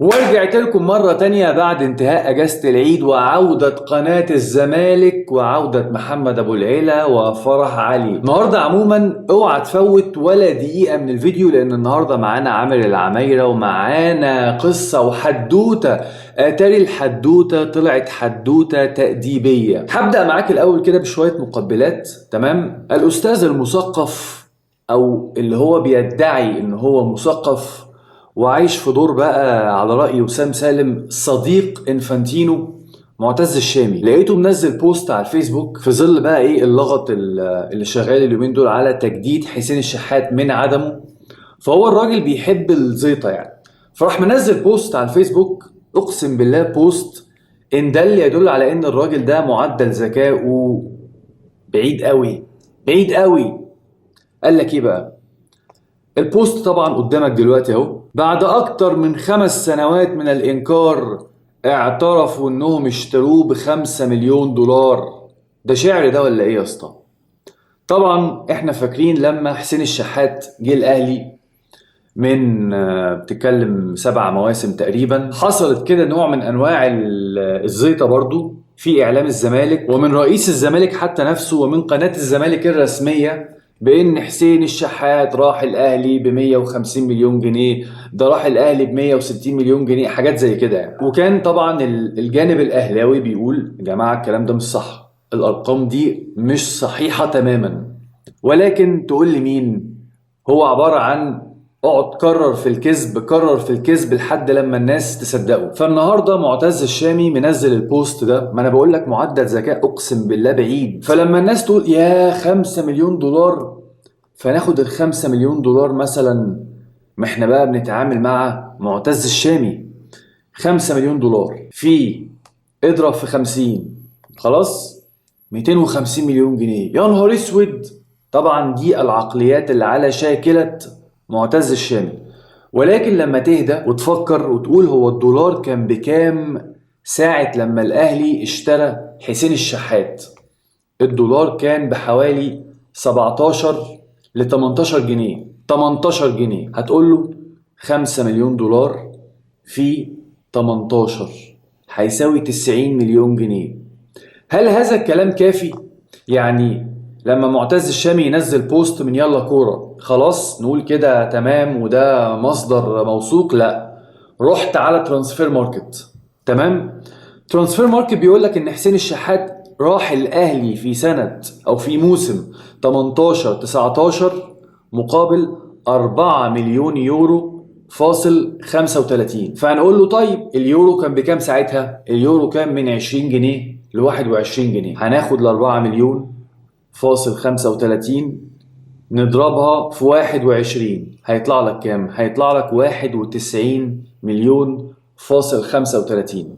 ورجعت لكم مرة تانية بعد انتهاء أجازة العيد وعودة قناة الزمالك وعودة محمد أبو العيلة وفرح علي. النهاردة عموما اوعى تفوت ولا دقيقة من الفيديو، لأن النهاردة معانا عامر العمايرة ومعانا قصة وحدوتة. أتاري الحدوتة طلعت حدوتة تأديبية. هبدأ معاك الأول كده بشوية مقبلات. تمام. الأستاذ المثقف أو اللي هو بيدعي إن هو مثقف وعايش في دور بقى على رأي وسام سالم صديق انفانتينو، معتز الشامي. لقيته منزل بوست على الفيسبوك في ظل بقى ايه اللغط اللي شغال اليومين دول على تجديد حسين الشحات من عدمه. فهو الراجل بيحب الزيطة يعني، فراح منزل بوست على الفيسبوك. اقسم بالله بوست ان دل يدل على ان الراجل ده معدل ذكائه بعيد قوي، بعيد قوي. قال لك ايه بقى؟ البوست طبعا قدامك دلوقتي اهو. بعد اكتر من 5 سنوات من الانكار اعترفوا انهم اشتروه ب5 مليون دولار. ده شعر ده ولا ايه يا اسطى؟ طبعا احنا فاكرين لما حسين الشحات جه الاهلي من بتتكلم 7 مواسم تقريبا، حصلت كده نوع من انواع الزيطه برضو في اعلام الزمالك ومن رئيس الزمالك حتى نفسه ومن قناه الزمالك الرسميه، بان حسين الشحات راح الاهلي ب 150 مليون جنيه، ده راح الاهلي ب 160 مليون جنيه، حاجات زي كده يعني. وكان طبعا الجانب الاهلاوي بيقول يا جماعه الكلام ده مش صح، الارقام دي مش صحيحه تماما. ولكن تقول لي مين؟ هو عباره عن اقعد كرر في الكذب، كرر في الكذب لحد لما الناس تصدقه. فالنهارده معتز الشامي منزل البوست ده، ما انا بقول لك معدل ذكاء اقسم بالله بعيد. فلما الناس تقول يا 5 مليون دولار، فناخد ال5 مليون دولار مثلا. ما احنا بقى بنتعامل مع معتز الشامي. 5 مليون دولار في اضرب في 50، خلاص 250 مليون جنيه. يا نهار اسود. طبعا دي العقليات اللي على شاكلة معتز الشامي. ولكن لما تهدى وتفكر وتقول هو الدولار كان بكام ساعة لما الأهلي اشترى حسين الشحات؟ الدولار كان بحوالي 17 ل 18 جنيه. 18 جنيه هتقول له 5 مليون دولار في 18 هيساوي 90 مليون جنيه. هل هذا الكلام كافي؟ يعني لما معتز الشامي ينزل بوست من يلا كورة خلاص نقول كده تمام وده مصدر موثوق؟ لا، رحت على ترانسفير ماركت. تمام. ترانسفير ماركت بيقول لك ان حسين الشحات راح الاهلي في سنة او في موسم 18 19 مقابل 4 مليون يورو فاصل 35. فهنقول له طيب اليورو كان بكام ساعتها؟ اليورو كان من 20 جنيه ل 21 جنيه. هناخد ال 4 مليون فاصل 35 نضربها في 21، هيطلع لك كام؟ هيطلع لك 91 مليون فاصل 35.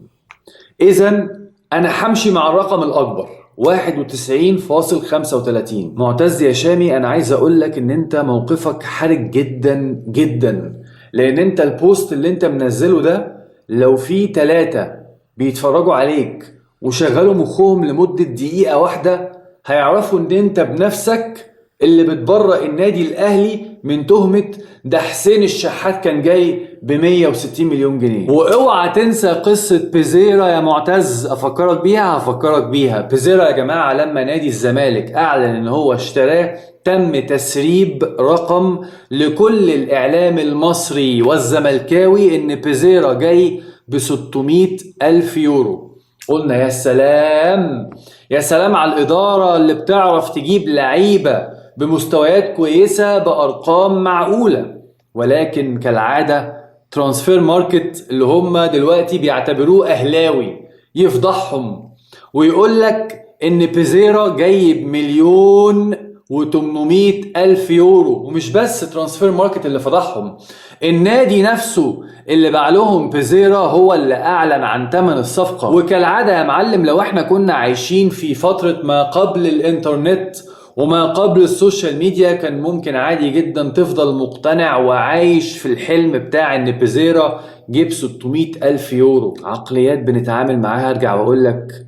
إذا أنا همشي مع الرقم الأكبر 91.35. معتز يا شامي أنا عايز أقول لك إن أنت موقفك حرج جدا جدا، لأن أنت البوست اللي أنت منزله ده لو في 3 بيتفرجوا عليك وشغلوا مخهم لمدة دقيقة واحدة هيعرفوا إن أنت بنفسك اللي بتبرأ النادي الأهلي من تهمة ده حسين الشحات كان جاي ب 160 مليون جنيه. واوعى تنسى قصة بيزيرا يا معتز، افكرك بيها هفكرك بيها. بيزيرا يا جماعة لما نادي الزمالك اعلن ان هو اشتراه تم تسريب رقم لكل الاعلام المصري والزملكاوي ان بيزيرا جاي ب 600 الف يورو. قلنا يا سلام، يا سلام على الادارة اللي بتعرف تجيب لعيبة بمستويات كويسة بأرقام معقولة. ولكن كالعادة ترانسفير ماركت اللي هم دلوقتي بيعتبروه أهلاوي يفضحهم ويقول لك إن بيزيرا جاي ب1 مليون و800 ألف يورو. ومش بس ترانسفير ماركت اللي فضحهم، النادي نفسه اللي باع لهم بيزيرا هو اللي أعلن عن ثمن الصفقة. وكالعادة يا معلم لو احنا كنا عايشين في فترة ما قبل الإنترنت وما قبل السوشيال ميديا كان ممكن عادي جدا تفضل مقتنع وعايش في الحلم بتاع ان بيزيرا جيب 600 ألف يورو. عقليات بنتعامل معاها ارجع واقول لك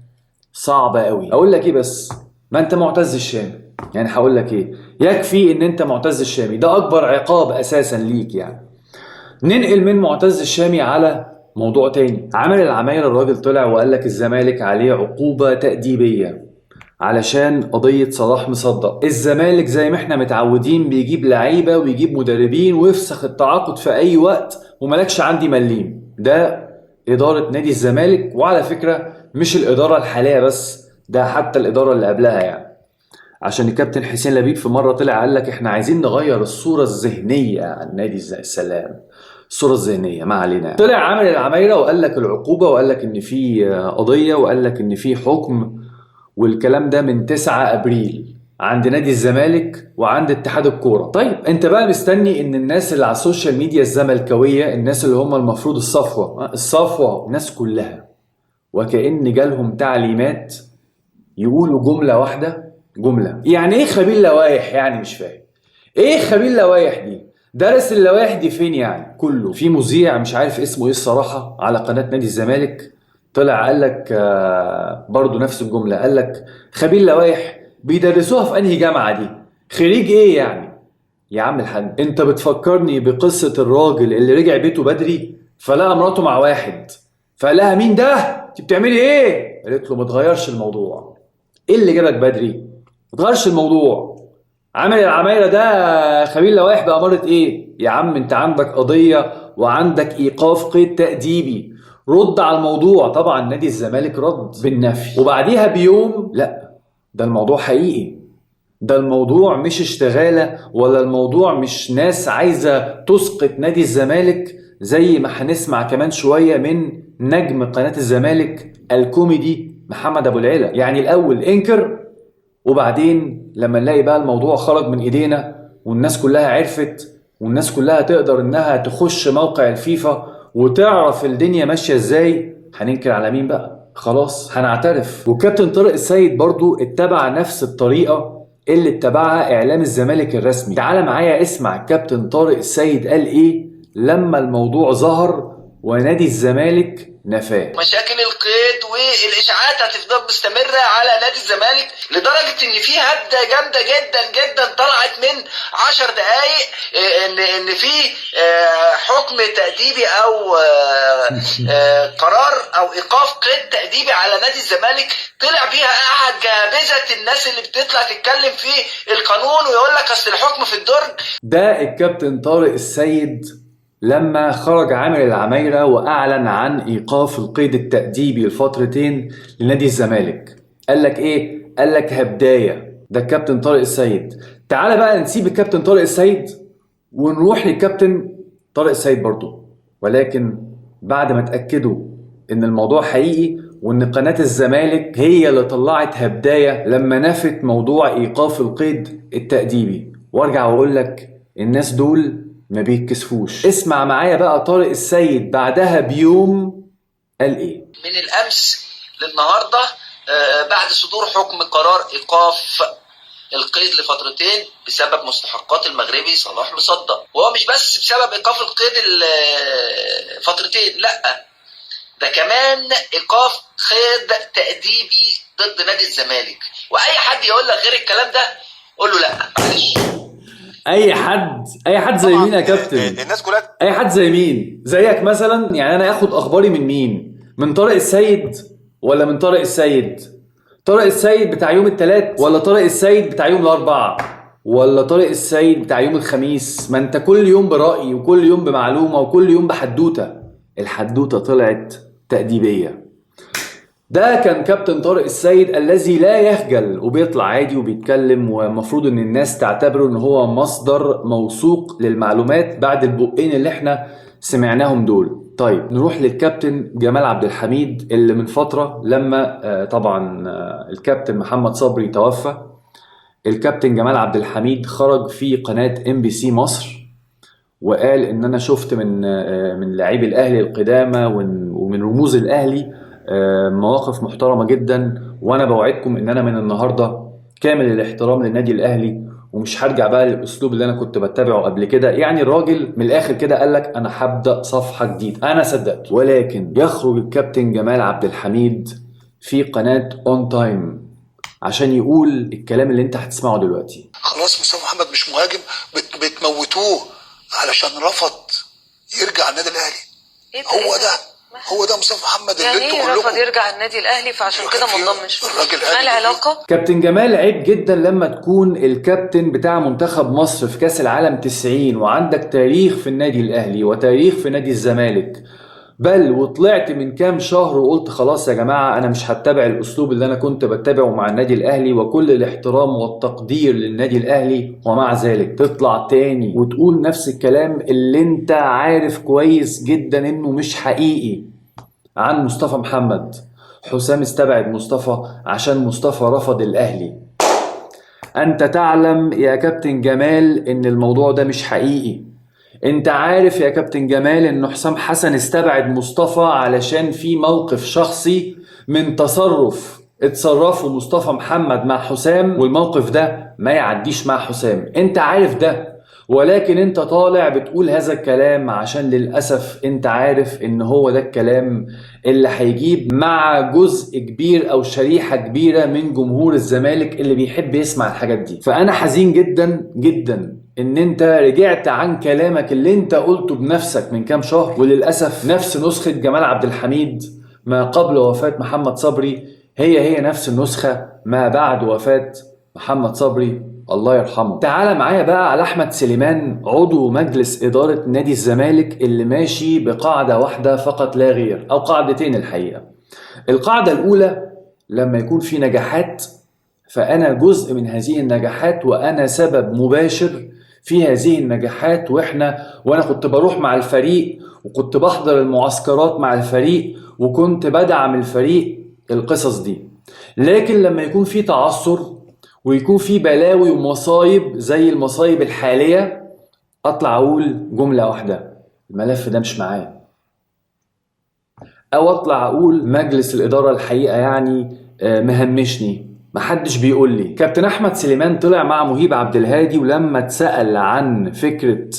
صعبة قوي. اقول لك ايه بس؟ ما انت معتز الشامي، يعني هقول لك ايه؟ يكفي ان انت معتز الشامي، ده اكبر عقاب اساسا ليك يعني. ننقل من معتز الشامي على موضوع تاني. عامر العمايرة الراجل طلع وقال لك الزمالك عليه عقوبة تأديبية علشان قضية صلاح مصدق. الزمالك زي ما احنا متعودين بيجيب لعيبة ويجيب مدربين ويفسخ التعاقد في اي وقت وملكش عندي مليم. ده إدارة نادي الزمالك، وعلى فكرة مش الإدارة الحالية بس، ده حتى الإدارة اللي قبلها يعني. عشان الكابتن حسين لبيب في مرة طلع قال لك احنا عايزين نغير الصورة الذهنية عن نادي السلام. الصورة الذهنية ما علينا. طلع عامل العمايرة وقال لك العقوبة، وقال لك ان في قضية، وقال لك ان في حكم، والكلام ده من 9 ابريل عند نادي الزمالك وعند اتحاد الكورة. طيب انت بقى مستني ان الناس اللي على السوشيال ميديا الزملكاوية، الناس اللي هم المفروض الصفوة الناس كلها، وكأن جالهم تعليمات يقولوا جملة واحدة. جملة يعني ايه خبير لوائح؟ يعني مش فاهم ايه خبير لوائح دي؟ درس اللوائح دي فين يعني؟ كله في مذيع مش عارف اسمه ايه الصراحة على قناة نادي الزمالك طلع قال لك برضو نفس الجملة، قال لك خبير لوائح بيدرسوها في انهي جامعة دي؟ خريج ايه يعني؟ يا عم الحاج انت بتفكرني بقصة الراجل اللي رجع بيته بدري فلقى مراته مع واحد، فقالها مين ده؟ انت بتعملي ايه؟ قالت له متغيرش الموضوع. ايه اللي جابك بدري؟ متغيرش الموضوع. عامل العمايرة ده خبير لوائح بأمارة ايه؟ يا عم انت عندك قضية وعندك ايقاف قيد تأديبي، رد على الموضوع. طبعا نادي الزمالك رد بالنفي، وبعديها بيوم لا ده الموضوع حقيقي، ده الموضوع مش اشتغالة، ولا الموضوع مش ناس عايزة تسقط نادي الزمالك زي ما هنسمع كمان شوية من نجم قناة الزمالك الكوميدي محمد أبو العلا. يعني الأول انكر، وبعدين لما نلاقي بقى الموضوع خرج من ايدينا والناس كلها عرفت، والناس كلها تقدر انها تخش موقع الفيفا وتعرف الدنيا ماشية ازاي، هننكر على مين بقى؟ خلاص هنعترف. والكابتن طارق السيد برضو اتبع نفس الطريقة اللي اتبعها اعلام الزمالك الرسمي. تعال معايا اسمع الكابتن طارق السيد قال ايه لما الموضوع ظهر ونادي الزمالك نفاه. مشاكل القيد والاشاعات هتفضل مستمره على نادي الزمالك لدرجه ان في هبده جامده جدا جدا طلعت من 10 دقائق ان في حكم تاديبي او قرار او ايقاف قيد تاديبي على نادي الزمالك. طلع بيها قاعد جابزه الناس اللي بتطلع تتكلم في القانون ويقول لك اصل الحكم في الدرج. ده الكابتن طارق السيد لما خرج عامر العمايرة وأعلن عن إيقاف القيد التأديبي لفترتين لنادي الزمالك. قال لك إيه؟ قال لك هبداية. ده الكابتن طارق السيد. تعال بقى نسيب الكابتن طارق السيد ونروح للكابتن طارق السيد برضو، ولكن بعد ما تأكدوا إن الموضوع حقيقي وإن قناة الزمالك هي اللي طلعت هبداية لما نفت موضوع إيقاف القيد التأديبي. وارجع وأقول لك الناس دول ما بيتكسفوش. اسمع معايا بقى طارق السيد بعدها بيوم قال ايه. من الامس للنهارده بعد صدور حكم قرار ايقاف القيد لفترتين بسبب مستحقات المغربي صلاح مصدق. وهو مش بس بسبب ايقاف القيد فترتين، لا ده كمان ايقاف قيد تأديبي ضد نادي الزمالك. واي حد يقول لك غير الكلام ده قول له لا معلش. اي حد زي مين يا كابتن؟ الناس كلها اي حد زي مين؟ زيك مثلا؟ يعني انا اخد اخباري من مين؟ من طارق السيد ولا من طارق السيد؟ طارق السيد بتاع يوم الثلاث ولا طارق السيد بتاع يوم الاربعاء ولا طارق السيد بتاع يوم الخميس؟ ما انت كل يوم برأي وكل يوم بمعلومة وكل يوم بحدوتة. الحدوتة طلعت تأديبية. ده كان كابتن طارق السيد الذي لا يخجل وبيطلع عادي وبيتكلم، ومفروض ان الناس تعتبره ان هو مصدر موثوق للمعلومات بعد البقين اللي احنا سمعناهم دول. طيب نروح للكابتن جمال عبد الحميد اللي من فترة لما طبعا الكابتن محمد صبري توفى، الكابتن جمال عبد الحميد خرج في قناة MBC مصر وقال ان انا شفت من لاعبي الاهلي القدامى ومن رموز الاهلي مواقف محترمة جدا، وانا بوعدكم ان انا من النهاردة كامل الاحترام للنادي الاهلي ومش هرجع بقى للاسلوب اللي انا كنت بتبعه قبل كده. يعني الراجل من الاخر كده قال لك انا هبدأ صفحة جديدة. انا صدقت. ولكن يخرج الكابتن جمال عبد الحميد في قناة اون تايم عشان يقول الكلام اللي انت هتسمعه دلوقتي. خلاص مصطفى محمد مش مهاجم، بتموتوه علشان رفض يرجع النادي الاهلي. هو ده هو ده مصطفى محمد اللي يعني انتوا ايه رفض كلكم يرجع النادي الاهلي فعشان كده منضمش؟ الراجل ما قال العلاقه؟ كابتن جمال، عيب جدا لما تكون الكابتن بتاع منتخب مصر في كأس العالم 90 وعندك تاريخ في النادي الأهلي وتاريخ في نادي الزمالك، بل وطلعت من كام شهر وقلت خلاص يا جماعة أنا مش هتبع الأسلوب اللي أنا كنت بتبعه مع النادي الأهلي وكل الاحترام والتقدير للنادي الأهلي، ومع ذلك تطلع تاني وتقول نفس الكلام اللي انت عارف كويس جدا انه مش حقيقي عن مصطفى محمد. حسام استبعد مصطفى عشان مصطفى رفض الأهلي. أنت تعلم يا كابتن جمال إن الموضوع ده مش حقيقي. أنت عارف يا كابتن جمال إن حسام حسن استبعد مصطفى علشان في موقف شخصي من تصرف اتصرفه مصطفى محمد مع حسام، والموقف ده ما يعديش مع حسام. أنت عارف ده، ولكن انت طالع بتقول هذا الكلام عشان للأسف انت عارف ان هو ده الكلام اللي هيجيب مع جزء كبير او شريحة كبيرة من جمهور الزمالك اللي بيحب يسمع الحاجات دي. فانا حزين جدا جدا ان انت رجعت عن كلامك اللي انت قلته بنفسك من كام شهر، وللأسف نفس نسخة جمال عبد الحميد ما قبل وفاة محمد صبري هي نفس النسخة ما بعد وفاة محمد صبري الله يرحمه. تعال معايا بقى على أحمد سليمان، عضو مجلس إدارة نادي الزمالك اللي ماشي بقاعدة واحدة فقط لا غير، أو قاعدتين الحقيقة. القاعدة الأولى، لما يكون في نجاحات فأنا جزء من هذه النجاحات وأنا سبب مباشر في هذه النجاحات، وأنا كنت بروح مع الفريق وكنت بحضر المعسكرات مع الفريق وكنت بدعم الفريق، القصص دي. لكن لما يكون في تعثر ويكون في بلاوي ومصايب زي المصايب الحالية، اطلع اقول جملة واحدة: الملف ده مش معايا. او اطلع اقول مجلس الادارة الحقيقة يعني مهمشني، محدش بيقول لي. كابتن احمد سليمان طلع مع مهيب عبد الهادي، ولما اتسأل عن فكرة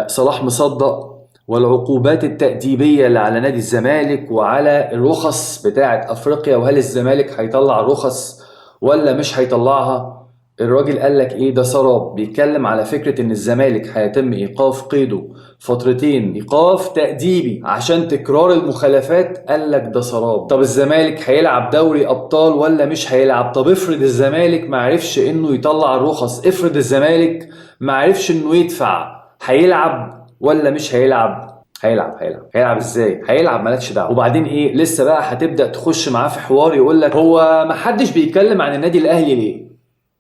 صلاح مصدق والعقوبات التأديبية اللي على نادي الزمالك وعلى الرخص بتاعة افريقيا، وهل الزمالك هيطلع رخص ولا مش هيطلعها، الراجل قال لك ايه؟ ده سراب. بيتكلم على فكرة ان الزمالك هيتم ايقاف قيده فترتين ايقاف تأديبي عشان تكرار المخالفات، قال لك ده سراب. طب الزمالك هيلعب دوري ابطال ولا مش هيلعب؟ طب افرض الزمالك معرفش انه يطلع الرخص، افرض الزمالك معرفش انه يدفع، هيلعب ولا مش هيلعب؟ هيلعب ازاي؟ هيلعب، مالكش دعوه. وبعدين ايه؟ لسه بقى هتبدا تخش معاه في حوار يقول لك هو محدش بيتكلم عن النادي الاهلي ليه؟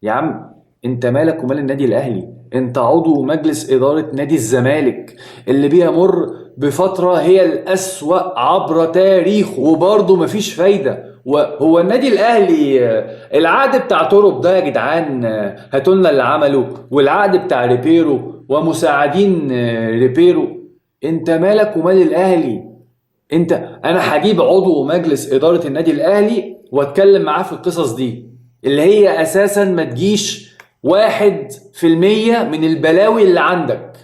يا عم انت مالك ومال النادي الاهلي؟ انت عضو مجلس اداره نادي الزمالك اللي بيمر بفتره هي الاسوأ عبر تاريخه، وبرضه مفيش فايده. وهو النادي الاهلي العقد بتاع تورب ده يا جدعان هاتولنا اللي عمله، والعقد بتاع ريبيرو ومساعدين ريبيرو، انت مالك ومال الاهلي؟ انا هجيب عضو مجلس اداره النادي الاهلي واتكلم معاه في القصص دي اللي هي اساسا ما تجيش 1% من البلاوي اللي عندك.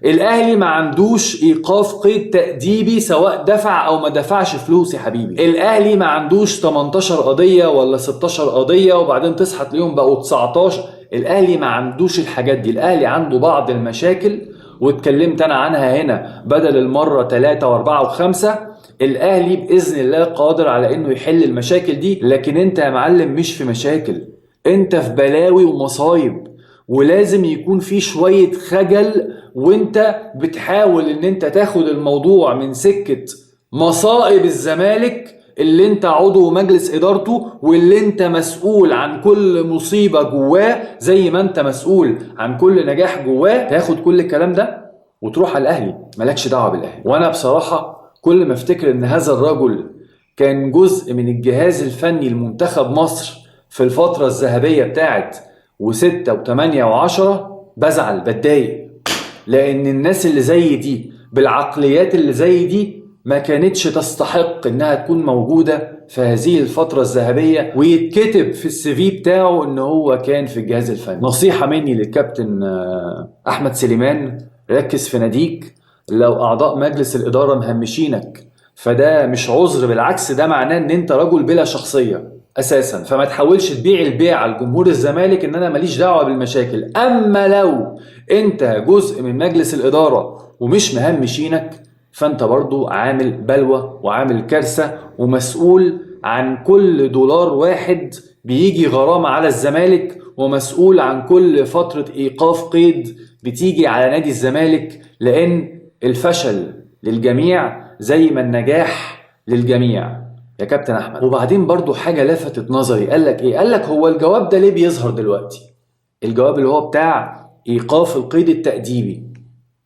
الاهلي ما عندوش ايقاف قيد تأديبي سواء دفع او ما دفعش فلوس يا حبيبي. الاهلي ما عندوش 18 قضية ولا 16 قضية وبعدين تصحى تلاقيهم بقوا 19. الاهلي ما عندوش الحاجات دي. الاهلي عنده بعض المشاكل واتكلمت انا عنها هنا بدل المرة 3 و4 و5. الاهلي باذن الله قادر على انه يحل المشاكل دي، لكن انت يا معلم مش في مشاكل، انت في بلاوي ومصايب، ولازم يكون في شوية خجل وانت بتحاول ان انت تاخد الموضوع من سكة مصائب الزمالك اللي انت عضو مجلس ادارته واللي انت مسؤول عن كل مصيبة جواه زي ما انت مسؤول عن كل نجاح جواه. تاخد كل الكلام ده وتروح على الاهلي، مالكش دعوة بالاهلي. وانا بصراحة كل ما افتكر ان هذا الرجل كان جزء من الجهاز الفني لمنتخب مصر في الفترة الذهبية بتاعت و6 و8 و10 بزعل، بتضايق، لان الناس اللي زي دي بالعقليات اللي زي دي ما كانتش تستحق انها تكون موجودة في هذه الفترة الذهبية ويتكتب في السي في بتاعه ان هو كان في الجهاز الفني. نصيحة مني للكابتن احمد سليمان: ركز في ناديك. لو اعضاء مجلس الادارة مهمشينك فده مش عذر، بالعكس ده معناه ان انت رجل بلا شخصية اساسا. فما تحاولش تبيع البيع على جمهور الزمالك ان انا ماليش دعوة بالمشاكل. اما لو انت جزء من مجلس الادارة ومش مهمشينك فانت برضو عامل بلوى وعامل كارثة ومسؤول عن كل دولار واحد بيجي غرامة على الزمالك، ومسؤول عن كل فترة ايقاف قيد بتيجي على نادي الزمالك، لان الفشل للجميع زي ما النجاح للجميع يا كابتن احمد. وبعدين برضو حاجة لفتت نظري، قالك ايه؟ قالك هو الجواب ده ليه بيظهر دلوقتي؟ الجواب اللي هو بتاع ايقاف القيد التأديبي.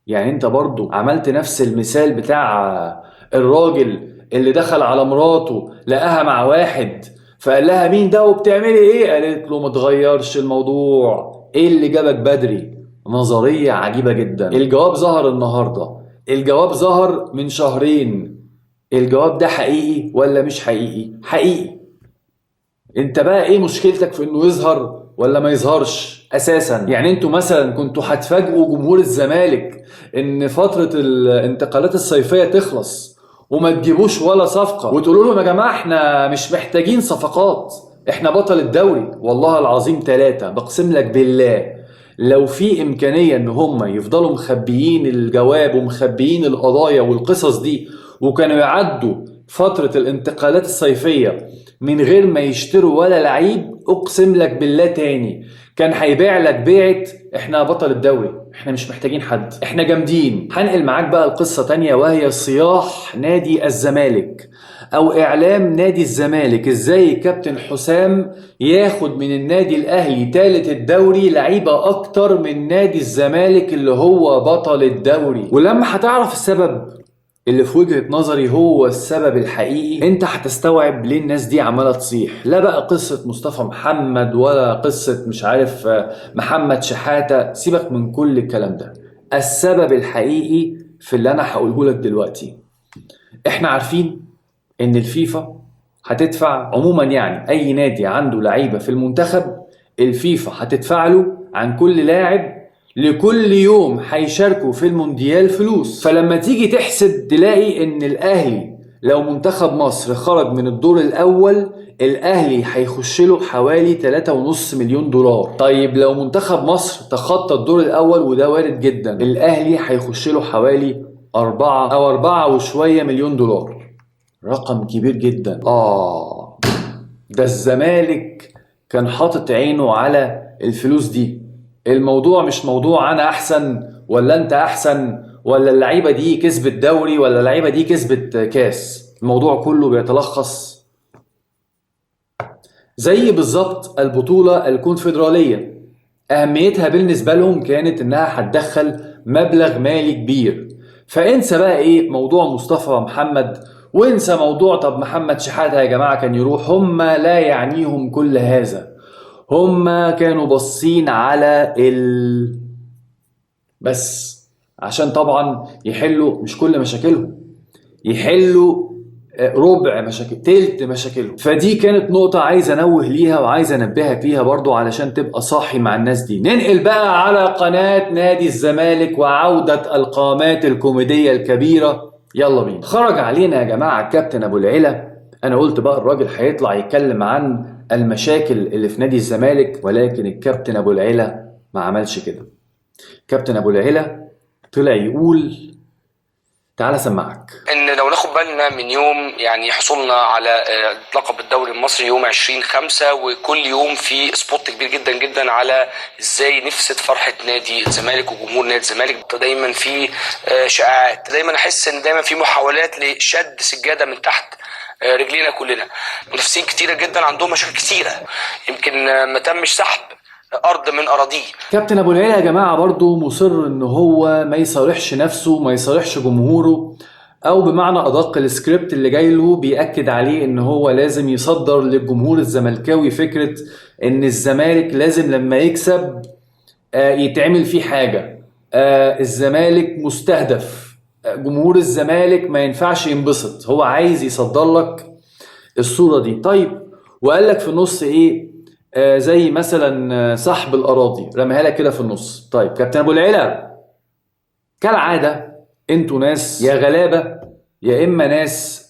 يعني انت برضو عملت نفس المثال بتاع الراجل اللي دخل على مراته لقاها مع واحد فقال لها مين ده وبتعملي ايه؟ قالت له متغيرش الموضوع، ايه اللي جابك بدري؟ نظرية عجيبة جدا. الجواب ظهر النهاردة، الجواب ظهر من شهرين. الجواب ده حقيقي ولا مش حقيقي؟ حقيقي. انت بقى ايه مشكلتك في انه يظهر ولا ما يظهرش اساسا؟ يعني انتوا مثلا كنتوا هتفاجئوا جمهور الزمالك ان فترة الانتقالات الصيفية تخلص وما تجيبوش ولا صفقة وتقولوا لهم يا جماعة احنا مش محتاجين صفقات، احنا بطل الدوري؟ والله العظيم 3 بقسم لك بالله لو في امكانية ان هم يفضلوا مخبيين الجواب ومخبيين القضايا والقصص دي وكانوا يعدوا فترة الانتقالات الصيفية من غير ما يشتروا ولا لعيب، اقسم لك بالله تاني كان هيبيع لك بيعة احنا بطل الدوري، احنا مش محتاجين حد، احنا جامدين. هنقل معاك بقى القصة تانية، وهي صياح نادي الزمالك او اعلام نادي الزمالك ازاي كابتن حسام ياخد من النادي الاهلي تالت الدوري لعيبة اكتر من نادي الزمالك اللي هو بطل الدوري. ولما هتعرف السبب اللي في وجهة نظري هو السبب الحقيقي، انت هتستوعب ليه الناس دي عمالة تصيح. لا بقى قصة مصطفى محمد ولا قصة مش عارف محمد شحاتة، سيبك من كل الكلام ده. السبب الحقيقي في اللي انا هقوله لك دلوقتي. احنا عارفين ان الفيفا هتدفع عموما، يعني اي نادي عنده لعيبة في المنتخب الفيفا هتدفع له عن كل لاعب لكل يوم هيشاركوا في المونديال فلوس. فلما تيجي تحسب تلاقي ان الاهلي لو منتخب مصر خرج من الدور الاول الاهلي هيخش له حوالي 3.5 مليون دولار. طيب لو منتخب مصر تخطى الدور الاول وده وارد جدا، الاهلي هيخش له حوالي 4 وشوية مليون دولار. رقم كبير جدا. ده الزمالك كان حاطط عينه على الفلوس دي. الموضوع مش موضوع انا احسن ولا انت احسن ولا اللعيبه دي كسبت دوري ولا اللعيبه دي كسبت كاس. الموضوع كله بيتلخص زي بالظبط البطوله الكونفدراليه، اهميتها بالنسبه لهم كانت انها هتدخل مبلغ مالي كبير. فانسى بقى ايه موضوع مصطفى محمد، وانسى موضوع طب محمد شحاتة يا جماعه كان يروح، هم لا يعنيهم كل هذا. هم كانوا باصين على بس عشان طبعا يحلوا مش كل مشاكلهم، يحلوا ربع مشاكل، تلت مشاكلهم. فدي كانت نقطة عايز انوه ليها وعايز انبهك ليها برضو علشان تبقى صاحي مع الناس دي. ننقل بقى على قناة نادي الزمالك وعودة القامات الكوميدية الكبيرة. يلا بينا. خرج علينا يا جماعة الكابتن ابو العلا. انا قلت بقى الراجل هيطلع يتكلم عن المشاكل اللي في نادي الزمالك، ولكن الكابتن ابو العلا ما عملش كده. كابتن ابو العلا طلع يقول، تعال سمعك، ان لو ناخد بالنا من يوم يعني حصولنا على لقب الدوري المصري يوم 20/5، وكل يوم في سبوت كبير جدا جدا على ازاي نفسد فرحة نادي الزمالك وجمهور نادي الزمالك. دايما في شائعات، دايما احس ان دايما في محاولات لشد سجادة من تحت رجلينا كلنا. منافسين كتيرة جدا عندهم مشاكل كتيرة، يمكن ما تمش سحب ارض من اراضيه. كابتن ابو العلا يا جماعه برضو مصر ان هو ما يصالحش نفسه، ما يصالحش جمهوره، او بمعنى ادق السكريبت اللي جاي له بيأكد عليه ان هو لازم يصدر للجمهور الزملكاوي فكره ان الزمالك لازم لما يكسب يتعمل فيه حاجه. الزمالك مستهدف، جمهور الزمالك ما ينفعش ينبسط. هو عايز يصدر لك الصوره دي. طيب وقال لك في النص ايه؟ زي مثلا سحب الاراضي، رميها لك كده في النص. طيب كابتن ابو العلا كالعاده انتوا ناس يا غلابه يا اما ناس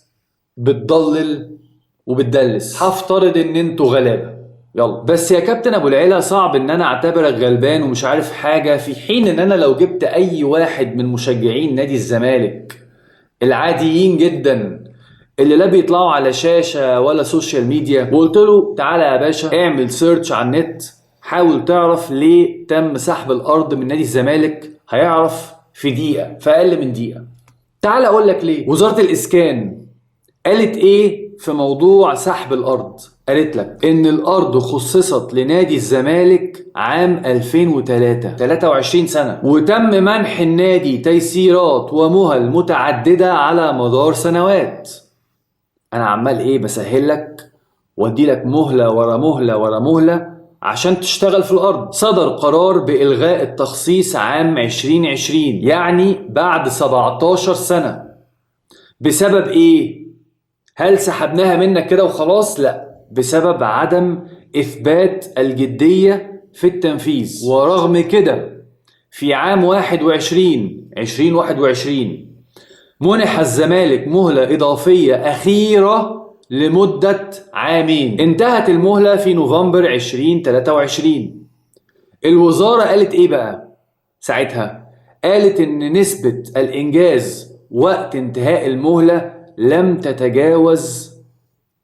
بتضلل وبتدلس. هفترض ان انتوا غلابه، يلا. بس يا كابتن ابو العلا صعب ان انا اعتبرك غلبان ومش عارف حاجه، في حين ان انا لو جبت اي واحد من مشجعين نادي الزمالك العاديين جدا اللي لا بيطلعوا على شاشة ولا سوشيال ميديا، وقلت له تعالى يا باشا اعمل سيرش على النت، حاول تعرف ليه تم سحب الأرض من نادي الزمالك، هيعرف في دقيقة، في أقل من دقيقة. تعالى أقول لك ليه. وزارة الإسكان قالت إيه في موضوع سحب الأرض؟ قالت لك إن الأرض خصصت لنادي الزمالك عام 2003، 23 سنة، وتم منح النادي تيسيرات ومهل متعددة على مدار سنوات. أنا عمال إيه بسهل لك وادي لك مهلة ورا مهلة ورا مهلة عشان تشتغل في الأرض. صدر قرار بإلغاء التخصيص عام 2020، يعني بعد 17 سنة. بسبب إيه؟ هل سحبناها منك كده وخلاص؟ لا، بسبب عدم إثبات الجدية في التنفيذ. ورغم كده في عام 2021 منح الزمالك مهلة إضافية أخيرة لمدة عامين، انتهت المهلة في نوفمبر 2023. الوزارة قالت إيه بقى ساعتها؟ قالت إن نسبة الإنجاز وقت انتهاء المهلة لم تتجاوز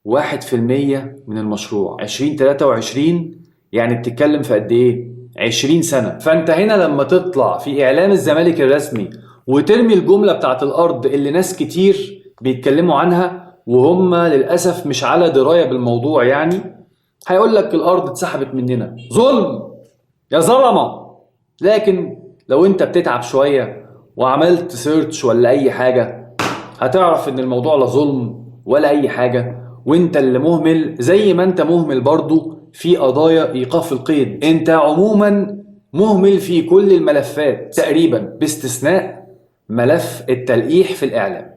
1% من المشروع. 2023 يعني بتتكلم في قد إيه؟ 20 سنة. فأنت هنا لما تطلع في إعلام الزمالك الرسمي وترمي الجملة بتاعت الأرض اللي ناس كتير بيتكلموا عنها وهم للأسف مش على دراية بالموضوع، يعني هيقول لك الأرض اتسحبت مننا، ظلم يا ظلمة. لكن لو انت بتتعب شوية وعملت سيرش ولا أي حاجة هتعرف ان الموضوع لا ظلم ولا أي حاجة، وانت اللي مهمل زي ما انت مهمل برضو في قضايا إيقاف القيد. انت عموما مهمل في كل الملفات تقريبا باستثناء ملف التلقيح في الإعلام.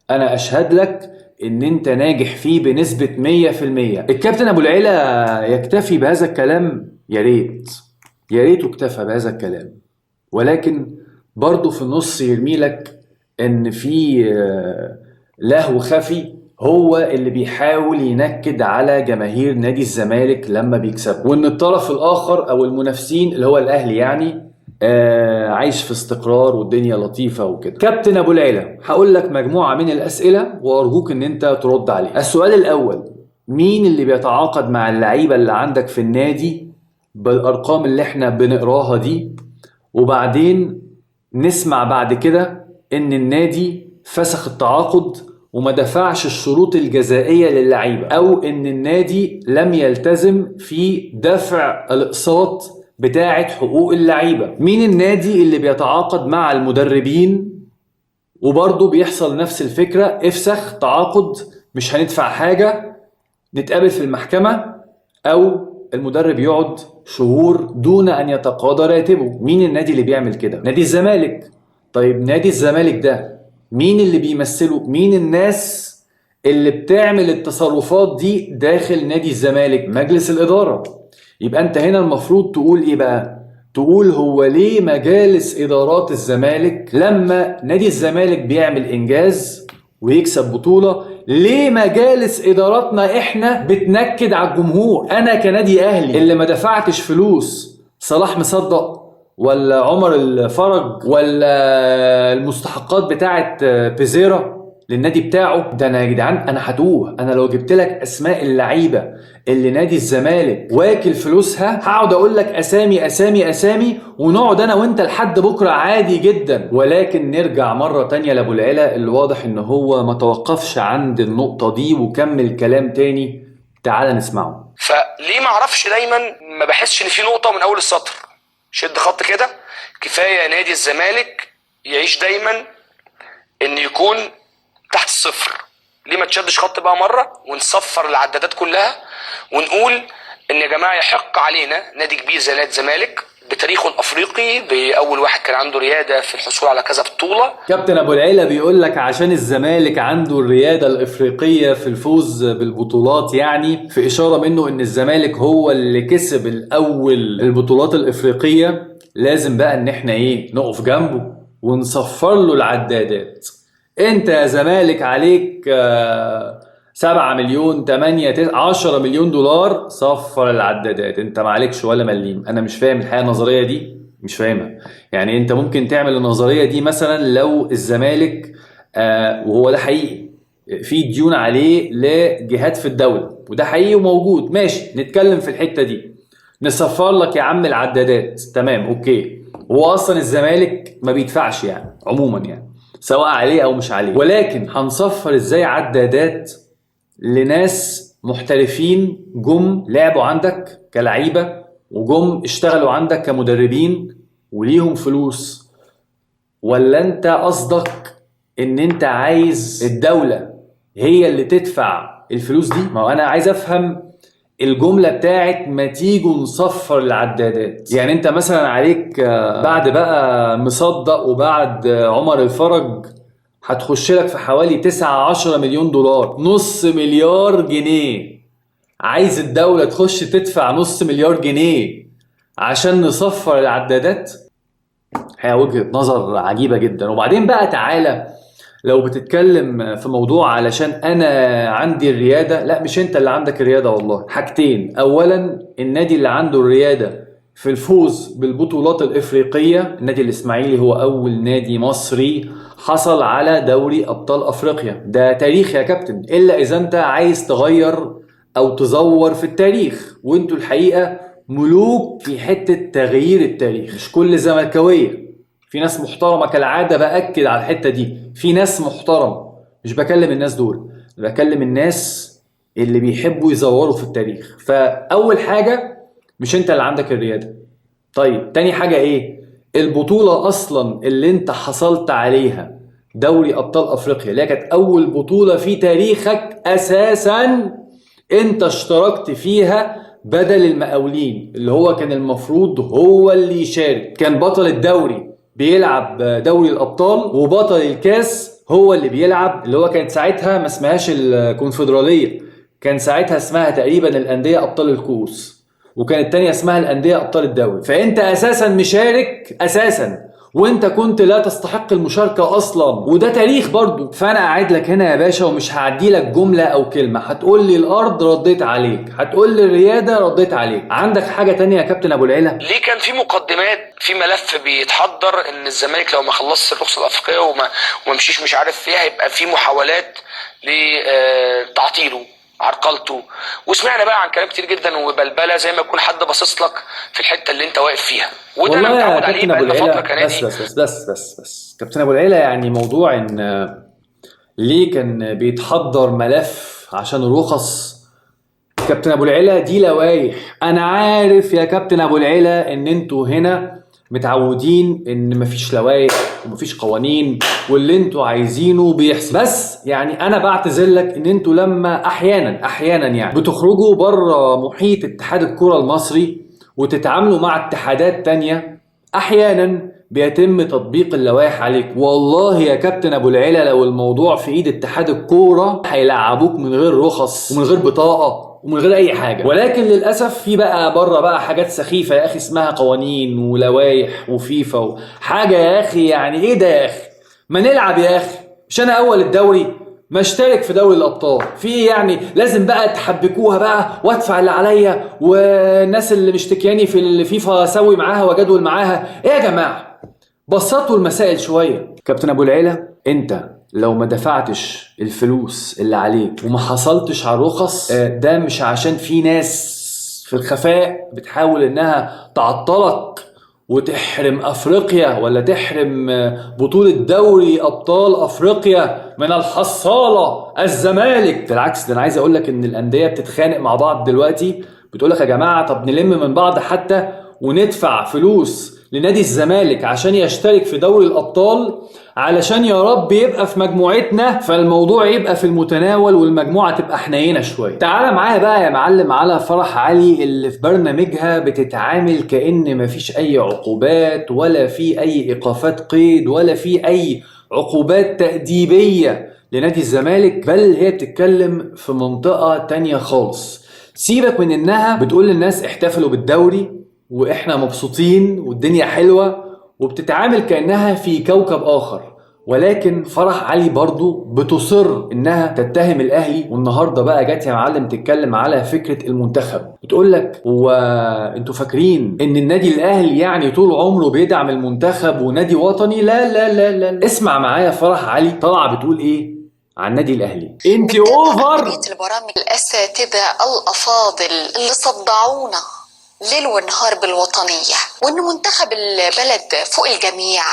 أنا أشهد لك إن أنت ناجح فيه بنسبة 100%. الكابتن أبو العلا يكتفي بهذا الكلام؟ يا ريته اكتفى بهذا الكلام، ولكن برضو في النص يرمي لك إن في لهو خفي هو اللي بيحاول ينكد على جماهير نادي الزمالك لما بيكسب، وإن الطرف الآخر أو المنافسين اللي هو الأهلي يعني عايش في استقرار والدنيا لطيفة وكده. كابتن أبو العلا هقول لك مجموعة من الأسئلة وأرجوك إن أنت ترد عليها. السؤال الأول: مين اللي بيتعاقد مع اللعيبة اللي عندك في النادي بالأرقام اللي احنا بنقراها دي؟ وبعدين نسمع بعد كده إن النادي فسخ التعاقد وما دفعش الشروط الجزائية للعيبة، أو إن النادي لم يلتزم في دفع الأقساط بتاعة حقوق اللعيبة. مين النادي اللي بيتعاقد مع المدربين وبرضه بيحصل نفس الفكرة، افسخ تعاقد مش هندفع حاجة، نتقابل في المحكمة، أو المدرب يقعد شهور دون أن يتقاضى راتبه؟ مين النادي اللي بيعمل كده؟ نادي الزمالك. طيب نادي الزمالك ده مين اللي بيمثله؟ مين الناس اللي بتعمل التصرفات دي داخل نادي الزمالك؟ مجلس الإدارة. يبقى انت هنا المفروض تقول ايه بقى؟ تقول هو ليه مجالس ادارات الزمالك لما نادي الزمالك بيعمل انجاز ويكسب بطولة، ليه مجالس اداراتنا احنا بتنكد على الجمهور؟ انا كنادي اهلي اللي ما دفعتش فلوس صلاح مصدق ولا عمر الفرج ولا المستحقات بتاعت بيزيرا للنادي بتاعه، ده انا يا جدعان انا هتوه. انا لو جبت لك اسماء اللعيبه اللي نادي الزمالك واكل فلوسها هقعد اقول لك اسامي اسامي اسامي ونقعد انا وانت لحد بكره عادي جدا. ولكن نرجع مره تانية لابو العلا اللي واضح ان هو ما توقفش عند النقطه دي وكمل كلام تاني. تعال نسمعه. فليه ما اعرفش دايما ما بحسش ان في نقطه من اول السطر؟ شد خط كده. كفايه نادي الزمالك يعيش دايما ان يكون تحت الصفر. ليه ما تشدش خط بقى مرة ونصفر العدادات كلها ونقول ان يا جماعة يحق علينا نادي كبير زي نادي الزمالك بتاريخه الافريقي، باول واحد كان عنده ريادة في الحصول على كذا بطولة. كابتن ابو العلا بيقول لك عشان الزمالك عنده الريادة الافريقية في الفوز بالبطولات، يعني في اشارة منه ان الزمالك هو اللي كسب الاول البطولات الافريقية، لازم بقى ان احنا ايه نقف جنبه ونصفر له العدادات. انت يا زمالك عليك 7 مليون 8 10 مليون دولار، صفر العدادات. انت ما عليكش ولا مليم. انا مش فاهم الحقيقة النظرية دي، مش فاهمها. يعني انت ممكن تعمل النظرية دي مثلا لو الزمالك وهو ده حقيقي، في ديون عليه لجهات في الدولة، وده حقيقي وموجود. ماشي، نتكلم في الحتة دي، نصفر لك يا عم العدادات، تمام اوكي. هو اصلا الزمالك ما بيدفعش يعني عموما يعني، سواء عليه او مش عليه، ولكن هنصفر ازاي عدادات لناس محترفين جم لعبوا عندك كلعيبة وجم اشتغلوا عندك كمدربين وليهم فلوس؟ ولا انت قصدك ان انت عايز الدولة هي اللي تدفع الفلوس دي؟ ما هو انا عايز افهم الجملة بتاعت ما تيجوا نصفر العدادات. يعني انت مثلا عليك بعد بقى مصدق وبعد عمر الفرج هتخش لك في حوالي 9-10 مليون دولار، نص مليار جنيه. عايز الدولة تخش تدفع نص مليار جنيه عشان نصفر العدادات؟ هي وجهة نظر عجيبة جدا. وبعدين بقى تعالى لو بتتكلم في موضوع علشان انا عندي الريادة، لا مش انت اللي عندك الريادة والله. حاجتين، اولا النادي اللي عنده الريادة في الفوز بالبطولات الافريقية، النادي الاسماعيلي هو اول نادي مصري حصل على دوري ابطال افريقيا. ده تاريخ يا كابتن، الا اذا انت عايز تغير او تزور في التاريخ، وانتوا الحقيقة ملوك في حتة تغيير التاريخ. مش كل زملكاوية، في ناس محترمة كالعادة، بأكد على الحتة دي، في ناس محترمة، مش بكلم الناس دول، بكلم الناس اللي بيحبوا يزوروا في التاريخ. فأول حاجة مش انت اللي عندك الريادة. طيب تاني حاجة ايه؟ البطولة اصلا اللي انت حصلت عليها دوري ابطال افريقيا، اللي كانت اول بطولة في تاريخك اساسا، انت اشتركت فيها بدل المقاولين اللي هو كان المفروض هو اللي يشارك. كان بطل الدوري بيلعب دوري الابطال، وبطل الكاس هو اللي بيلعب، اللي هو كانت ساعتها ما اسمهاش الكونفدرالية، كان ساعتها اسمها تقريبا الاندية ابطال الكؤوس، وكانت التانية اسمها الاندية ابطال الدوري. فانت اساسا مشارك اساسا، وانت كنت لا تستحق المشاركة اصلا، وده تاريخ برضو. فانا قاعد لك هنا يا باشا ومش هعدي لك جملة او كلمة. هتقول لي الارض رديت عليك، هتقول لي الريادة رديت عليك. عندك حاجة تانية يا كابتن ابو العلا؟ ليه كان في مقدمات في ملف بيتحضر ان الزمالك لو ما خلصش الرخصة الافريقية وما مشيش مش عارف فيها، يبقى في محاولات لتعطيله عرقلته، وسمعنا بقى عن كلام كتير جدا وبلبله زي ما يكون حد باصص لك في الحته اللي انت واقف فيها، وده انا متعود عليه بقى فتره كنادي. بس كابتن ابو العلا، يعني موضوع ان ليه كان بيتحضر ملف عشان الرخص، كابتن ابو العلا دي لوايح. انا عارف يا كابتن ابو العلا ان انتوا هنا متعودين ان مفيش لوايح ومفيش قوانين واللي انتوا عايزينه بيحصل، بس يعني انا بعتذر لك ان انتوا لما احيانا يعني بتخرجوا بره محيط اتحاد الكرة المصري وتتعاملوا مع اتحادات تانية، احيانا بيتم تطبيق اللوائح عليك. والله يا كابتن ابو العلا لو الموضوع في ايد اتحاد الكورة هيلعبوك من غير رخص ومن غير بطاقة ومن غير اي حاجة. ولكن للأسف في بقى بره بقى حاجات سخيفة يا اخي اسمها قوانين ولوائح وفيفا وحاجة يا اخي. يعني ايه ده يا اخي؟ ما نلعب يا اخي، مش انا اول الدوري ما اشترك في دوري الابطال؟ في يعني لازم بقى تحبكوها بقى وادفع اللي عليا، والناس اللي مشتكياني في الفيفا اسوي معاها واجدول معاها؟ ايه يا جماعة؟ بسطوا المسائل شوية. كابتن ابو العلا، انت لو ما دفعتش الفلوس اللي عليك وما حصلتش على الرخص، ده مش عشان في ناس في الخفاء بتحاول انها تعطلك وتحرم افريقيا ولا تحرم بطولة دوري ابطال افريقيا من الحصالة الزمالك. بالعكس، ده انا عايز اقول لك ان الاندية بتتخانق مع بعض دلوقتي، بتقول لك يا جماعة طب نلم من بعض حتى وندفع فلوس لنادي الزمالك عشان يشترك في دوري الابطال، علشان يا رب يبقى في مجموعتنا، فالموضوع يبقى في المتناول والمجموعة تبقى حنينة شوية. تعال معايا بقى يا معلم على فرح علي اللي في برنامجها بتتعامل كأن مفيش اي عقوبات ولا في اي ايقافات قيد ولا في اي عقوبات تأديبية لنادي الزمالك، بل هي بتتكلم في منطقة تانية خالص. سيبك من انها بتقول للناس احتفلوا بالدوري واحنا مبسوطين والدنيا حلوة، وبتتعامل كأنها في كوكب آخر، ولكن فرح علي برضو بتصر انها تتهم الاهلي. والنهارده بقى جت يا معلم تتكلم على فكره المنتخب، بتقول لك هو انتوا فاكرين ان النادي الاهلي يعني طول عمره بيدعم المنتخب ونادي وطني؟ لا لا لا لا, لا. اسمع معايا فرح علي طالعه بتقول ايه عن النادي الاهلي. انت اوفر. البرامج الاساتذه الافاضل اللي صدعونا ليل ونهار بالوطنيه وان منتخب البلد فوق الجميع،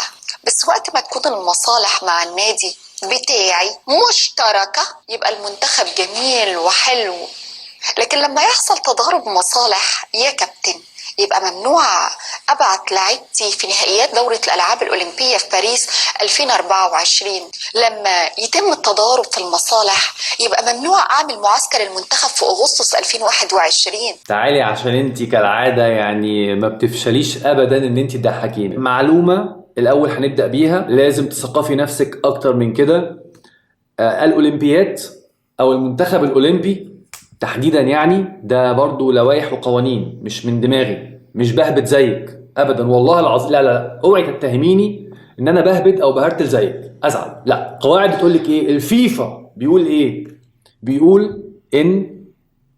بس وقت ما تكون المصالح مع النادي بتاعي مشتركه يبقى المنتخب جميل وحلو، لكن لما يحصل تضارب مصالح يا كابتن يبقى ممنوع ابعت لعيبتي في نهائيات دورة الالعاب الاولمبية في باريس 2024. لما يتم التضارب في المصالح يبقى ممنوع اعمل معسكر المنتخب في اغسطس 2021. تعالي عشان انت كالعادة يعني ما بتفشليش ابدا ان انت تضحكيني. معلومة الاول هنبدأ بيها، لازم تثقفي نفسك اكتر من كده. الاولمبيات او المنتخب الاولمبي تحديدا يعني ده برضو لوائح وقوانين، مش من دماغي، مش بهبت زيك ابدا والله العظيم. لا لا لا، اوعي تتهميني ان انا بهبت او بهرتل زيك ازعل. لا، قواعد بتقولك ايه؟ الفيفا بيقول ايه؟ بيقول ان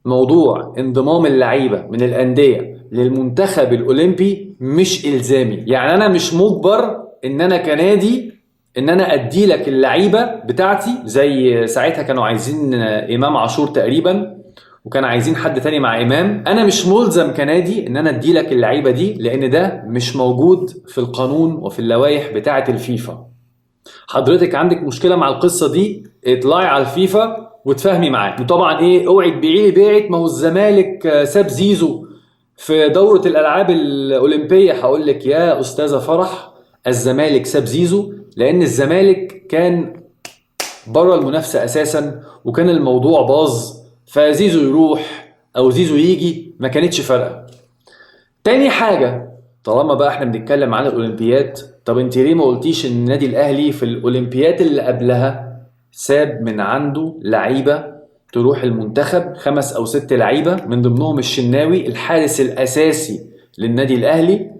موضوع انضمام اللعيبه من الانديه للمنتخب الاولمبي مش الزامي. يعني انا مش مجبر ان انا كنادي ان انا ادي لك اللعيبه بتاعتي، زي ساعتها كانوا عايزين امام عاشور تقريبا وكان عايزين حد تاني مع امام. انا مش ملزم كنادي ان انا ادي لك اللعيبه دي لان ده مش موجود في القانون وفي اللوائح بتاعه الفيفا. حضرتك عندك مشكله مع القصه دي، اطلعي على الفيفا وتفهمي معاه. وطبعا ايه، اوعي تبيعي لي بيعت ما هو الزمالك ساب زيزو في دوره الالعاب الاولمبيه. هقول لك يا استاذه فرح، الزمالك ساب زيزو لان الزمالك كان بره المنافسه اساسا وكان الموضوع باظ، فزيزو يروح او زيزو يجي ما كانتش فارقه. تاني حاجه، طالما بقى احنا بنتكلم عن الاولمبيات، طب انت ليه ما قلتيش ان النادي الاهلي في الاولمبيات اللي قبلها ساب من عنده لعيبه تروح المنتخب، 5 أو 6 لعيبه من ضمنهم الشناوي الحارس الاساسي للنادي الاهلي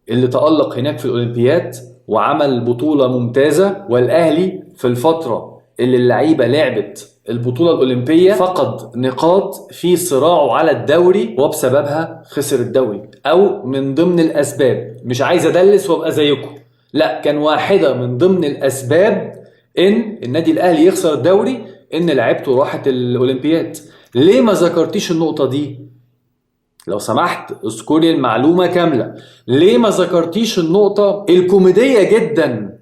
اللي تألق هناك في الاولمبيات وعمل بطوله ممتازه. والاهلي في الفتره اللي اللعيبه لعبت البطولة الأولمبية فقد نقاط في صراعه على الدوري وبسببها خسر الدوري، أو من ضمن الأسباب، مش عايز أدلس وأبقى زيكم، لا كان واحدة من ضمن الأسباب إن النادي الأهلي يخسر الدوري إن لعبته راحت الأولمبيات. ليه ما ذكرتيش النقطة دي؟ لو سمحت اذكري المعلومة كاملة. ليه ما ذكرتيش النقطة الكوميدية جدا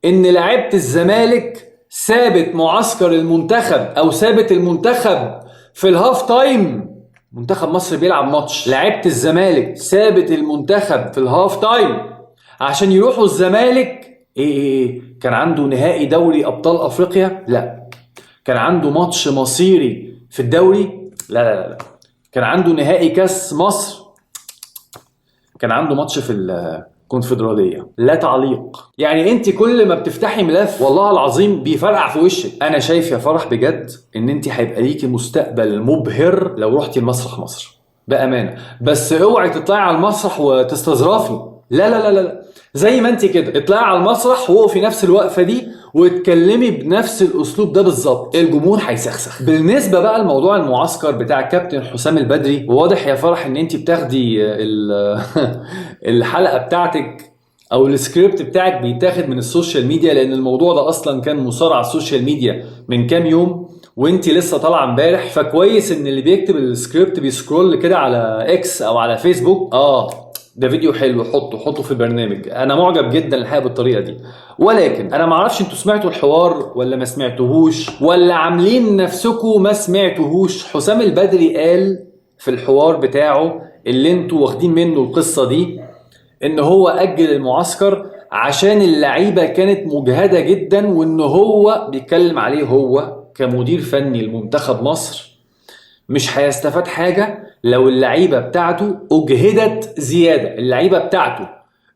إن لعيبة الزمالك سابت معسكر المنتخب او سابت المنتخب في الهاف تايم؟ منتخب مصر بيلعب ماتش، لعيبه الزمالك سابت المنتخب في الهاف تايم عشان يروحوا الزمالك ايه كان عنده نهائي دوري ابطال افريقيا؟ لا. كان عنده ماتش مصيري في الدوري؟ لا لا لا, لا. كان عنده نهائي كاس مصر؟ كان عنده ماتش في الكونفدرالية؟ لا تعليق. يعني انت كل ما بتفتحي ملف والله العظيم بيفرقع في وشك. انا شايف يا فرح بجد ان انت هيبقى ليكي مستقبل مبهر لو رحتي المسرح مصر بأمانة، بس اوعي تطلعي على المسرح وتستظرفي. لا لا لا لا، زي ما انت كده اطلعي على المسرح وقفي نفس الوقفة دي واتكلمي بنفس الاسلوب ده بالظبط، الجمهور هيسخسخ. بالنسبه بقى لموضوع المعسكر بتاع كابتن حسام البدري، وواضح يا فرح ان انت بتاخدي الحلقه بتاعتك او السكريبت بتاعك بيتاخد من السوشيال ميديا، لان الموضوع ده اصلا كان مثار على السوشيال ميديا من كام يوم وانت لسه طالعه امبارح. فكويس ان اللي بيكتب السكريبت بيسكرول كده على اكس او على فيسبوك. ده فيديو حلو، حطه في البرنامج. انا معجب جدا الحقيقه بالطريقه دي، ولكن انا معرفش انتوا سمعتوا الحوار ولا ما سمعتوهوش ولا عاملين نفسكم ما سمعتوهوش. حسام البدري قال في الحوار بتاعه اللي انتوا واخدين منه القصه دي ان هو اجل المعسكر عشان اللعيبه كانت مجهده جدا، وان هو بيتكلم عليه هو كمدير فني لمنتخب مصر مش هيستفاد حاجه لو اللعيبه بتاعته اجهدت زياده. اللعيبه بتاعته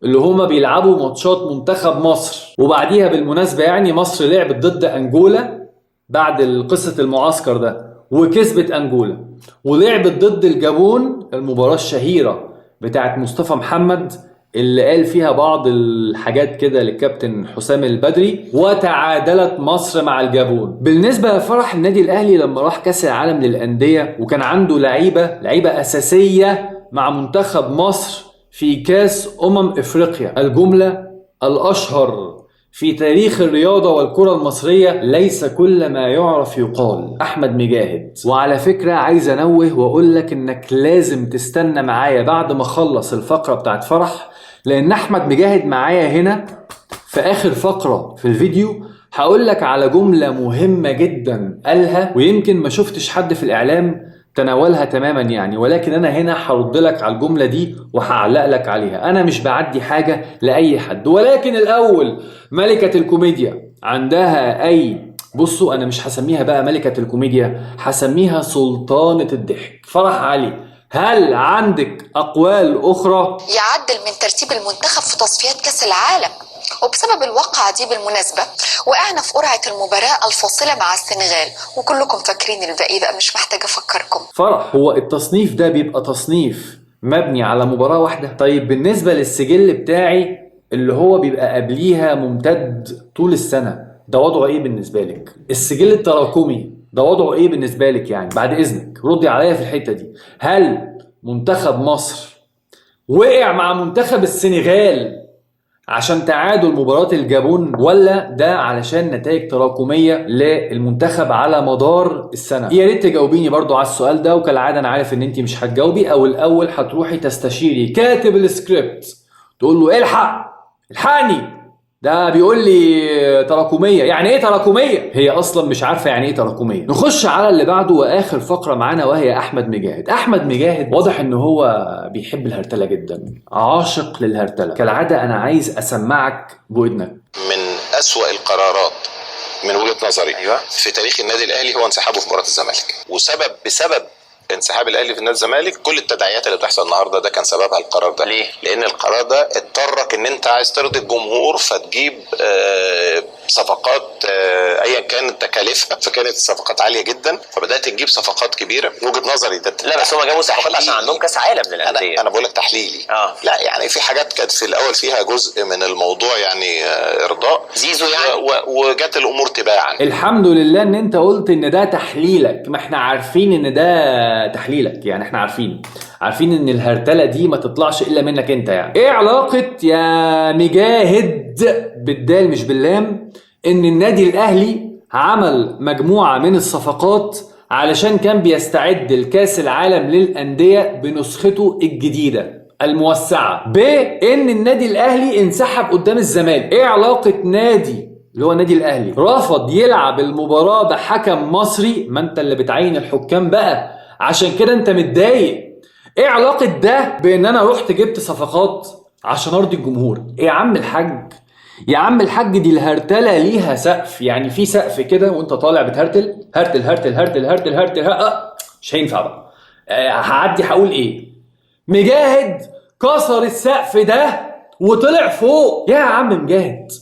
اللي هما بيلعبوا ماتشات منتخب مصر، وبعديها بالمناسبه يعني مصر لعبت ضد انجولا بعد قصه المعسكر ده وكسبت انجولا، ولعبت ضد الجابون المباراه الشهيره بتاعت مصطفى محمد اللي قال فيها بعض الحاجات كده للكابتن حسام البدري، وتعادلت مصر مع الجابون. بالنسبة لفرح النادي الأهلي لما راح كأس العالم للأندية وكان عنده لعيبة أساسية مع منتخب مصر في كأس أفريقيا، الجملة الأشهر في تاريخ الرياضة والكرة المصرية: ليس كل ما يعرف يقال. أحمد مجاهد. وعلى فكرة عايز أنوه وأقول لك إنك لازم تستنى معايا بعد ما أخلص الفقرة بتاعت فرح، لأن أحمد مجاهد معايا هنا في آخر فقرة في الفيديو هقول لك على جملة مهمة جدا قالها، ويمكن ما شفتش حد في الإعلام تناولها تماما يعني، ولكن انا هنا هرد لك على الجمله دي وهعلق لك عليها. انا مش بعدي حاجه لاي حد، ولكن الاول ملكه الكوميديا عندها بصوا انا مش هسميها بقى ملكه الكوميديا، هسميها سلطانه الضحك. فرح علي، هل عندك اقوال اخرى؟ يعدل من ترتيب المنتخب في تصفيات كأس العالم، وبسبب الواقعة دي بالمناسبة وقعنا في قرعة المباراة الفاصلة مع السنغال، وكلكم فاكرين الباقي بقى، مش محتاجة أفكركم. فرح، هو التصنيف ده بيبقى تصنيف مبني على مباراة واحدة؟ طيب بالنسبة للسجل بتاعي اللي هو بيبقى قبليها ممتد طول السنة، ده وضعه ايه بالنسبة لك؟ السجل التراكمي ده وضعه ايه بالنسبة لك يعني؟ بعد اذنك ردي عليا في الحتة دي. هل منتخب مصر وقع مع منتخب السنغال عشان تعادل مباراة الجابون، ولا ده علشان نتائج تراكمية للمنتخب على مدار السنة؟ يا ريت تجاوبيني برضو على السؤال ده، وكالعادة انا عارف ان انتي مش هتجاوبي، او الاول هتروحي تستشيري كاتب السكريبت تقول له الحقني ده بيقول لي تراكمية. يعني ايه تراكمية؟ هي اصلا مش عارفة يعني ايه تراكمية. نخش على اللي بعده واخر فقرة معانا، وهي احمد مجاهد. احمد مجاهد واضح ان هو بيحب الهرتلة جدا، عاشق للهرتلة. كالعادة انا عايز اسمعك بودنك. من أسوأ القرارات من وجهة نظري في تاريخ النادي الاهلي هو انسحابه في مباراة الزمالك، بسبب انسحاب الاهلي في نادي الزمالك كل التداعيات اللي بتحصل النهارده ده كان سببها القرار ده. ليه؟ لان القرار ده اضطرك ان انت عايز ترضي الجمهور فتجيب صفقات ايا كانت تكاليفها، فكانت الصفقات عاليه جدا فبدات تجيب صفقات كبيره. وجهه نظري ده. لا بس هم جابوا صفقات عشان عندهم كاس عالم للانديه. انا بقول لك تحليلي. لا يعني في حاجات كانت في الاول فيها جزء من الموضوع يعني ارضاء زيزو يعني، وجت الامور تباعا. الحمد لله ان انت قلت ان ده تحليلك، ما احنا عارفين ان ده تحليلك يعني، احنا عارفين ان الهرتله دي ما تطلعش الا منك انت يعني. ايه علاقه يا مجاهد بالدال مش باللام ان النادي الاهلي عمل مجموعه من الصفقات علشان كان بيستعد لكاس العالم للانديه بنسخته الجديده الموسعه، بان النادي الاهلي انسحب قدام الزمالك؟ ايه علاقه نادي اللي هو النادي الاهلي رفض يلعب المباراه بحكم مصري؟ ما انت اللي بتعين الحكام بقى، عشان كده انت متضايق. ايه علاقه ده بان انا رحت جبت صفقات عشان ارضي الجمهور؟ ايه يا عم الحاج، يا عم الحاج، دي الهرتله ليها سقف يعني، في سقف كده وانت طالع بتهرتل هرتل هرتل هرتل هرتل هرتل مش هينفع بقى. هعدي هقول ايه؟ مجاهد كسر السقف ده وطلع فوق. يا عم مجاهد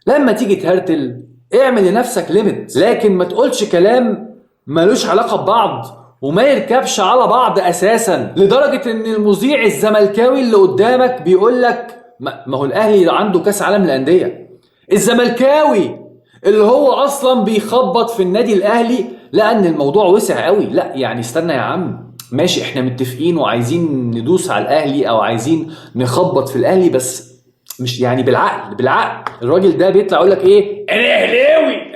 لما تيجي تهرتل اعمل لنفسك ليميت، لكن ما تقولش كلام ملوش علاقه ببعض وما يركبش على بعض اساسا، لدرجه ان المذيع الزملكاوي اللي قدامك بيقول لك ما هو الاهلي عنده كاس عالم للانديه. الزملكاوي اللي هو اصلا بيخبط في النادي الاهلي لان الموضوع وسع قوي. لا يعني استنى يا عم، ماشي احنا متفقين وعايزين ندوس على الاهلي او عايزين نخبط في الاهلي، بس مش يعني بالعقل. الراجل ده بيطلع يقول لك ايه؟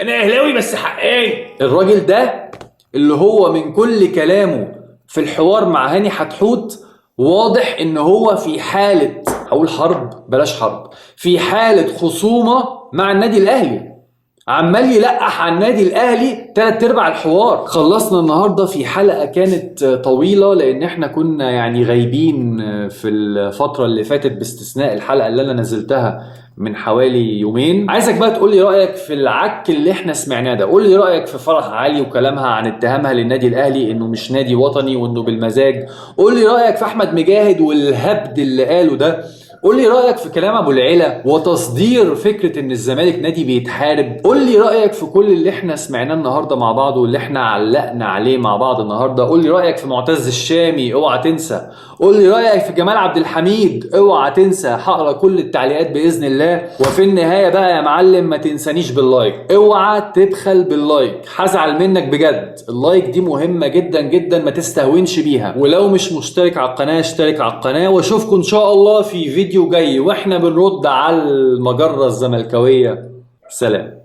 انا اهلاوي بس حقاني. الراجل ده اللي هو من كل كلامه في الحوار مع هاني حتحوت واضح ان هو في حالة، هقول حرب بلاش حرب، في حالة خصومة مع النادي الاهلي، عمال يلقح على النادي الاهلي 3/4 الحوار. خلصنا النهارده في حلقه كانت طويله لان احنا كنا يعني غايبين في الفتره اللي فاتت باستثناء الحلقه اللي انا نزلتها من حوالي يومين. عايزك بقى تقول لي رايك في العك اللي احنا سمعناه ده. قول لي رايك في فرح علي وكلامها عن اتهامها للنادي الاهلي انه مش نادي وطني وانه بالمزاج. قول لي رايك في احمد مجاهد والهبد اللي قاله ده قول لي رايك في كلام ابو العلا وتصدير فكره ان الزمالك نادي بيتحارب. قول لي رايك في كل اللي احنا سمعناه النهارده مع بعض واللي احنا علقنا عليه مع بعض النهارده. قول لي رايك في معتز الشامي، اوعى تنسى. قول لي رايك في جمال عبد الحميد، اوعى تنسى. هقرا كل التعليقات باذن الله. وفي النهايه بقى يا معلم ما تنسانيش باللايك، اوعى تبخل باللايك، هزعل منك بجد. اللايك دي مهمه جدا جدا، ما تستهونش بيها. ولو مش مشترك على القناه اشترك على القناه، واشوفكم ان شاء الله في فيديو جاي واحنا بنرد على المجره الزملكاويه. سلام.